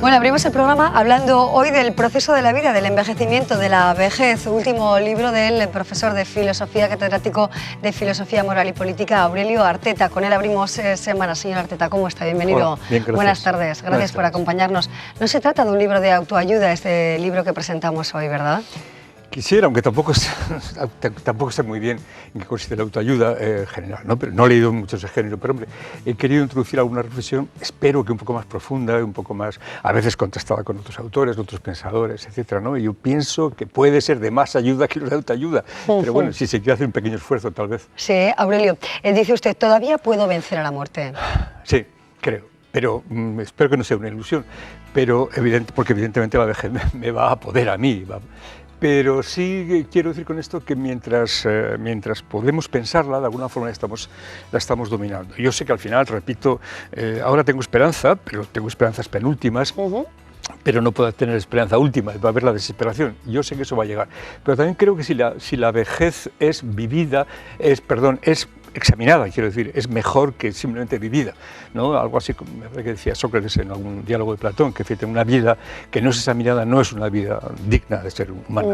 Bueno, abrimos el programa hablando hoy del proceso de la vida, del envejecimiento, de la vejez, último libro del profesor de filosofía, catedrático de filosofía moral y política, Aurelio Arteta. Con él abrimos semana. Señor Arteta, ¿cómo está? Bienvenido. Hola, bien, buenas tardes. Gracias por acompañarnos. No se trata de un libro de autoayuda, este libro que presentamos hoy, ¿verdad? Quisiera, aunque tampoco sé muy bien en qué consiste la autoayuda general, ¿no? Pero no he leído mucho ese género, pero hombre, he querido introducir alguna reflexión, espero que un poco más profunda, un poco más, a veces contrastada con otros autores, otros pensadores, etcétera, ¿no? Y yo pienso que puede ser de más ayuda que los de autoayuda, pero bueno, si se quiere hacer un pequeño esfuerzo, tal vez. Sí, Aurelio, dice usted, ¿todavía puedo vencer a la muerte? Sí, creo. Pero espero que no sea una ilusión, pero porque evidentemente la vejez me va a poder a mí. Pero sí quiero decir con esto que mientras podemos pensarla, de alguna forma la estamos dominando. Yo sé que al final, repito, ahora tengo esperanza, pero tengo esperanzas penúltimas. Pero no puedo tener esperanza última, va a haber la desesperación. Yo sé que eso va a llegar. Pero también creo que si la vejez es vivida, es examinada, quiero decir, es mejor que simplemente vivida, ¿no? Algo así como que decía Sócrates en algún diálogo de Platón, que fíjate, una vida que no es examinada no es una vida digna de ser humana.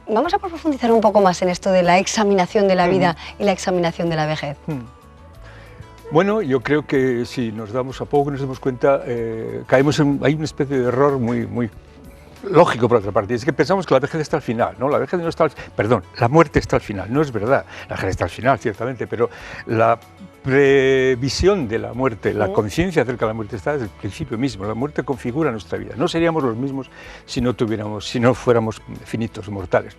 Vamos a profundizar un poco más en esto de la examinación de la vida y la examinación de la vejez. Bueno, yo creo que si nos damos, a poco que nos demos cuenta, hay una especie de error muy lógico por otra parte, es que pensamos que la vejez está al final, ¿no? La vejez no está la muerte está al final, no es verdad, la vejez está al final, ciertamente, pero la previsión de la muerte, la conciencia acerca de la muerte está desde el principio mismo. La muerte configura nuestra vida, no seríamos los mismos si no fuéramos finitos, mortales,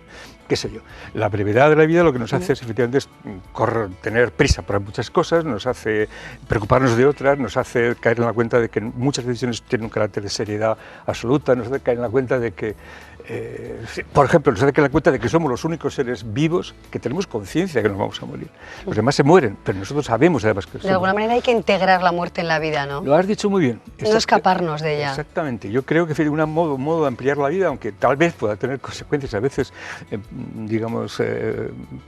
qué sé yo. La brevedad de la vida lo que nos hace es, efectivamente, es tener prisa para muchas cosas, nos hace preocuparnos de otras, nos hace caer en la cuenta de que muchas decisiones tienen un carácter de seriedad absoluta, nos hace caer en la cuenta de que, por ejemplo, nos hace caer en la cuenta de que somos los únicos seres vivos que tenemos conciencia de que nos vamos a morir. Los demás se mueren, pero nosotros sabemos además que de alguna manera hay que integrar la muerte en la vida, ¿no? Lo has dicho muy bien. No escaparnos de ella. Exactamente. Yo creo que es un modo de ampliar la vida, aunque tal vez pueda tener consecuencias a veces, digamos,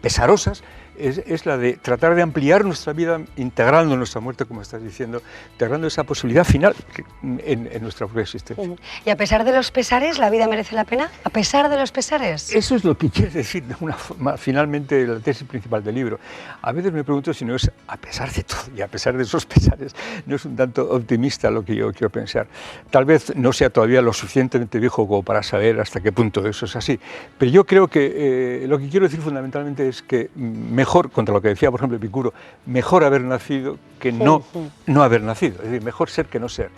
pesarosas, es la de tratar de ampliar nuestra vida integrando nuestra muerte, como estás diciendo, integrando esa posibilidad final en nuestra propia existencia. Y a pesar de los pesares, ¿la vida merece la pena? ¿A pesar de los pesares? Eso es lo que quiere decir de una forma, finalmente, la tesis principal del libro. A veces me pregunto si no es a pesar de todo y a pesar de esos pesares, no es un tanto optimista lo que yo quiero pensar. Tal vez no sea todavía lo suficientemente viejo como para saber hasta qué punto eso es así, pero yo creo que lo que quiero decir fundamentalmente es que mejor, contra lo que decía por ejemplo Epicuro, mejor haber nacido que no haber nacido, es decir, mejor ser que no ser.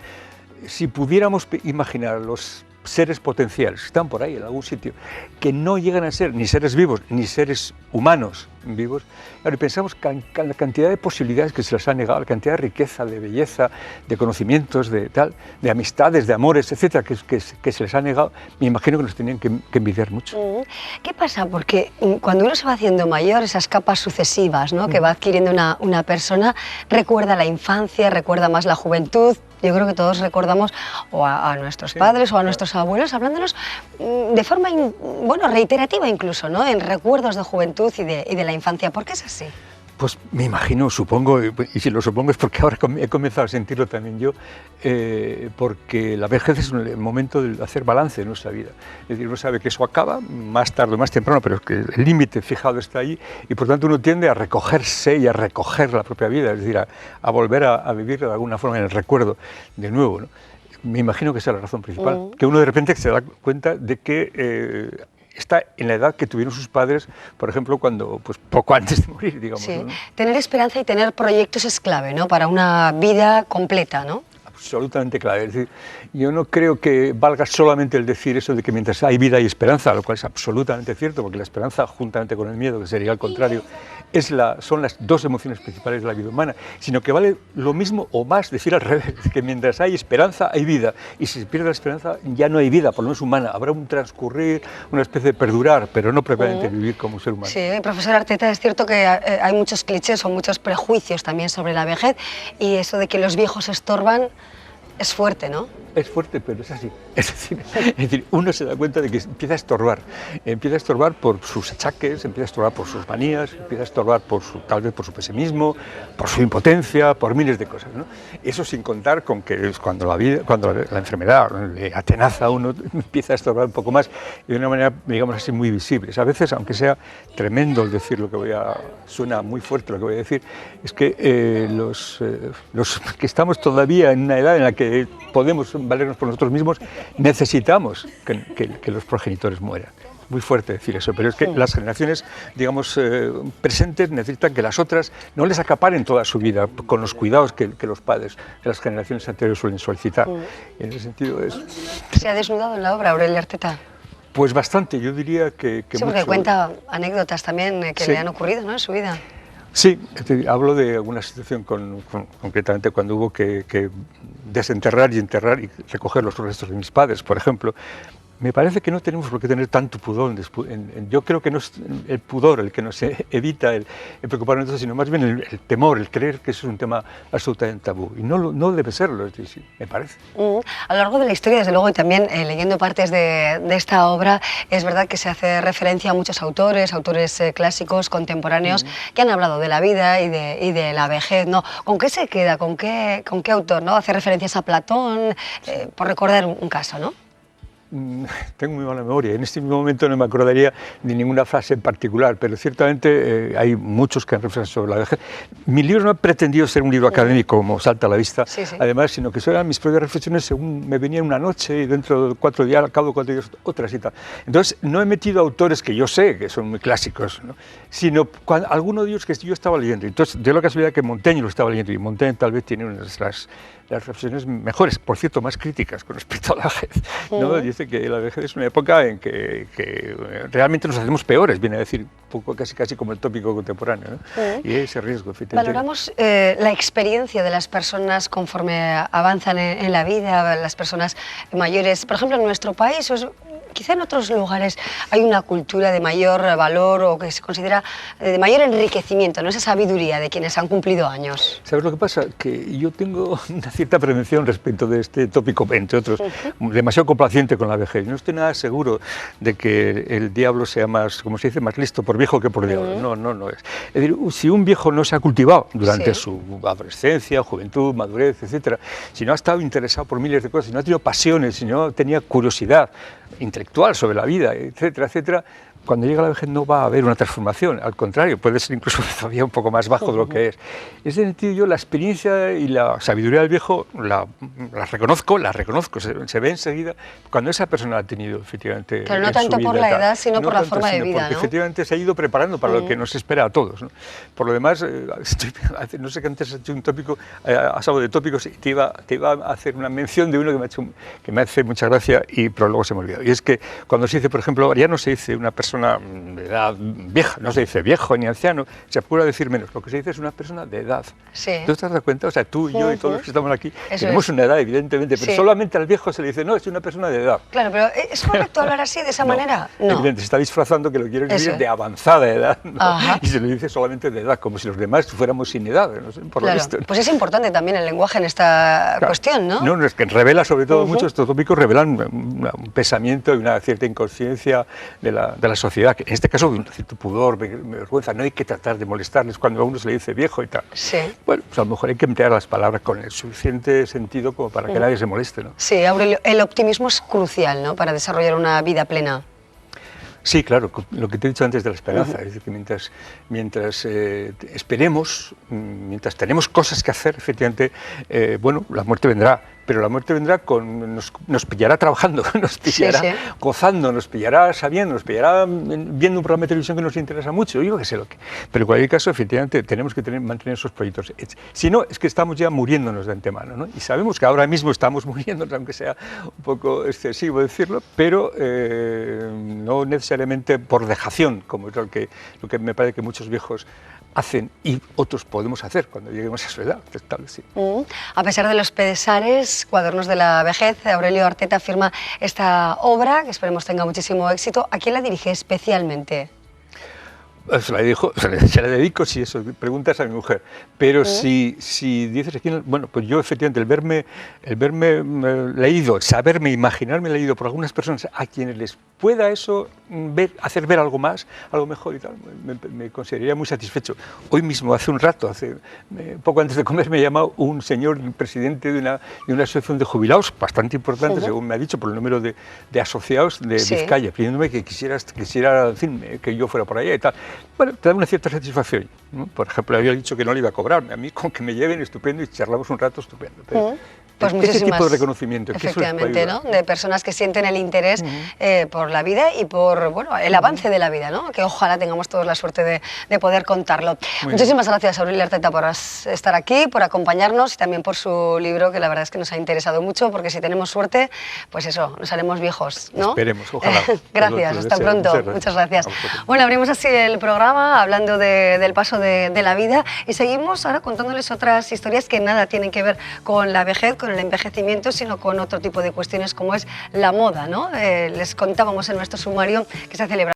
Si pudiéramos imaginar los seres potenciales que están por ahí en algún sitio, que no llegan a ser ni seres vivos ni seres humanos vivos, y pensamos la cantidad de posibilidades que se les ha negado, la cantidad de riqueza, de belleza, de conocimientos, de amistades, de amores, etcétera, que se les ha negado, me imagino que nos tenían que envidiar mucho. ¿Qué pasa? Porque cuando uno se va haciendo mayor, esas capas sucesivas, ¿no? que va adquiriendo una persona, recuerda la infancia, recuerda más la juventud. Yo creo que todos recordamos o a nuestros padres o a nuestros abuelos hablándonos de forma reiterativa incluso, ¿no? En recuerdos de juventud y de la infancia. ¿Por qué es así? Pues me imagino, supongo, y si lo supongo es porque ahora he comenzado a sentirlo también yo, porque la vejez es el momento de hacer balance en nuestra vida. Es decir, uno sabe que eso acaba más tarde o más temprano, pero es que el límite fijado está ahí y por tanto uno tiende a recogerse y a recoger la propia vida, es decir, a volver a vivir de alguna forma en el recuerdo de nuevo, ¿no? Me imagino que esa es la razón principal, que uno de repente se da cuenta de que está en la edad que tuvieron sus padres, por ejemplo, poco antes de morir, digamos. Sí. ¿no? Tener esperanza y tener proyectos es clave, ¿no? Para una vida completa, ¿no? Absolutamente clave. Es decir, yo no creo que valga solamente el decir eso de que mientras hay vida hay esperanza, lo cual es absolutamente cierto, porque la esperanza, juntamente con el miedo, que sería al contrario, son las dos emociones principales de la vida humana, sino que vale lo mismo o más decir al revés, que mientras hay esperanza hay vida, y si se pierde la esperanza ya no hay vida, por lo menos humana, habrá un transcurrir, una especie de perdurar, pero no propiamente vivir como ser humano. Sí, profesor Arteta, es cierto que hay muchos clichés o muchos prejuicios también sobre la vejez, y eso de que los viejos estorban es fuerte, ¿no? es fuerte, pero es así. Es decir, uno se da cuenta de que empieza a estorbar por sus achaques, empieza a estorbar por sus manías, empieza a estorbar tal vez por su pesimismo, por su impotencia, por miles de cosas, ¿no? Eso sin contar con que cuando la enfermedad le atenaza a uno, empieza a estorbar un poco más y de una manera, digamos así, muy visible. A veces, aunque sea tremendo el decir lo que suena muy fuerte lo que voy a decir, es que los que estamos todavía en una edad en la que podemos valernos por nosotros mismos, necesitamos que los progenitores mueran. Muy fuerte decir eso, pero es que las generaciones, digamos, presentes necesitan que las otras no les acaparen toda su vida con los cuidados que los padres de las generaciones anteriores suelen solicitar. Y en ese sentido es... ¿Se ha desnudado en la obra Aurelio Arteta? Pues bastante, yo diría que sí, porque mucho. Cuenta anécdotas también que le han ocurrido, ¿no?, en su vida. Sí, hablo de alguna situación concretamente cuando hubo que desenterrar y enterrar y recoger los restos de mis padres, por ejemplo. Me parece que no tenemos por qué tener tanto pudor. Yo creo que no es el pudor el que nos evita el preocuparnos de eso, sino más bien el temor, el creer que eso es un tema absolutamente tabú. Y no debe serlo, me parece. A lo largo de la historia, desde luego, y también leyendo partes de esta obra, es verdad que se hace referencia a muchos autores clásicos, contemporáneos, que han hablado de la vida y de la vejez, ¿no? ¿Con qué se queda? ¿Con qué autor, no? Hace referencias a Platón, por recordar un caso, ¿no? Tengo muy mala memoria, en este mismo momento no me acordaría de ninguna frase en particular, pero ciertamente hay muchos que han reflexionado sobre la vejez. Mi libro no ha pretendido ser un libro académico, como salta a la vista, además, sino que eran mis propias reflexiones según me venían una noche y dentro de 4 días, al cabo de 4 días, otras y tal. Entonces, no he metido autores que yo sé que son muy clásicos, ¿no?, sino algunos de ellos que yo estaba leyendo. Entonces, de la casualidad que Montaigne lo estaba leyendo, y Montaigne tal vez tiene unas las reflexiones mejores, por cierto, más críticas con respecto a la vejez, ¿no? Dice que la vejez es una época en que realmente nos hacemos peores, viene a decir, un poco casi como el tópico contemporáneo, ¿no? Y ese riesgo, efectivamente. Valoramos la experiencia de las personas conforme avanzan en la vida, las personas mayores. Por ejemplo, en nuestro país, quizá en otros lugares hay una cultura de mayor valor o que se considera de mayor enriquecimiento, ¿no?, esa sabiduría de quienes han cumplido años. ¿Sabes lo que pasa? Que yo tengo una cierta prevención respecto de este tópico, entre otros, demasiado complaciente con la vejez. No estoy nada seguro de que el diablo sea más, como se dice, más listo por viejo que por diablo. No es. Es decir, si un viejo no se ha cultivado durante su adolescencia, juventud, madurez, etcétera, si no ha estado interesado por miles de cosas, si no ha tenido pasiones, si no tenía curiosidad intelectual sobre la vida, etcétera, etcétera, cuando llega la vejez no va a haber una transformación, al contrario, puede ser incluso todavía un poco más bajo de lo que es. En ese sentido, yo la experiencia y la sabiduría del viejo la reconozco, se ve enseguida cuando esa persona ha tenido efectivamente. Pero no tanto por la edad, sino por la forma de vida, porque efectivamente se ha ido preparando para lo que nos espera a todos, ¿no? Por lo demás, no sé que antes has hecho un tópico, has hablado de tópicos y te iba a hacer una mención de uno que me hace mucha gracia, pero luego se me olvidó. Y es que cuando se dice, por ejemplo, ya no se dice una persona de edad vieja, no se dice viejo ni anciano, se procura decir menos, lo que se dice es una persona de edad. ¿Tú te das cuenta? O sea, tú y yo y todos los que estamos aquí tenemos una edad, evidentemente, pero solamente al viejo se le dice, no, es una persona de edad. Claro, pero ¿es correcto hablar así, de esa manera? No. Evidente, se está disfrazando que lo quiere decir de avanzada edad, ¿no? Y se le dice solamente de edad, como si los demás fuéramos sin edad, no sé, por lo visto. Pues es importante también el lenguaje en esta cuestión, ¿no? No, es que revela, sobre todo, muchos de estos tópicos revelan un pensamiento y una cierta inconsciencia de la sociedad, que en este caso un cierto pudor, vergüenza, no hay que tratar de molestarles cuando a uno se le dice viejo y tal. Bueno, pues a lo mejor hay que emplear las palabras con el suficiente sentido como para que nadie se moleste, ¿no? Sí, Aurelio, el optimismo es crucial, ¿no?, para desarrollar una vida plena. Sí, claro, lo que te he dicho antes de la esperanza, es decir, que mientras esperemos, mientras tenemos cosas que hacer, efectivamente, bueno, la muerte vendrá, pero la muerte vendrá nos pillará trabajando, nos pillará gozando, nos pillará sabiendo, nos pillará viendo un programa de televisión que nos interesa mucho, yo qué sé lo que. Pero en cualquier caso, efectivamente, tenemos que mantener esos proyectos. Si no, es que estamos ya muriéndonos de antemano, ¿no? Y sabemos que ahora mismo estamos muriéndonos, aunque sea un poco excesivo decirlo, pero no necesariamente por dejación, como es lo que me parece que muchos viejos hacen y otros podemos hacer cuando lleguemos a su edad, tal vez sí. A pesar de los pesares, Cuadernos de la vejez, Aurelio Arteta firma esta obra, que esperemos tenga muchísimo éxito. ¿A quién la dirige especialmente? Se la dedico si eso preguntas a mi mujer, pero si dices aquí, bueno, pues yo efectivamente el verme leído, el saberme, imaginarme leído por algunas personas a quienes les pueda eso hacer ver algo más, algo mejor y tal, me consideraría muy satisfecho. Hoy mismo, hace un rato, poco antes de comer, me ha llamado un señor presidente de una asociación de jubilados bastante importante, según me ha dicho, por el número de asociados de Vizcaya, pidiéndome que quisiera, en fin, que yo fuera por allá y tal. Bueno, te da una cierta satisfacción, ¿no? Por ejemplo, había dicho que no le iba a cobrar, a mí con que me lleven estupendo y charlamos un rato estupendo. Pero, pues ese tipo de reconocimiento. Efectivamente, ¿no? De personas que sienten el interés por la vida y por el avance de la vida, ¿no? Que ojalá tengamos todos la suerte de poder contarlo. Muchísimas gracias, Aureli Arteta, por estar aquí, por acompañarnos y también por su libro, que la verdad es que nos ha interesado mucho, porque si tenemos suerte, pues eso, nos haremos viejos, ¿no? Esperemos, ojalá. Gracias, hasta pronto. Muchas gracias. Bueno, abrimos así el programa hablando del paso de la vida y seguimos ahora contándoles otras historias que nada tienen que ver con la vejez, con el envejecimiento, sino con otro tipo de cuestiones como es la moda, ¿no? Les contábamos en nuestro sumario que se ha celebrado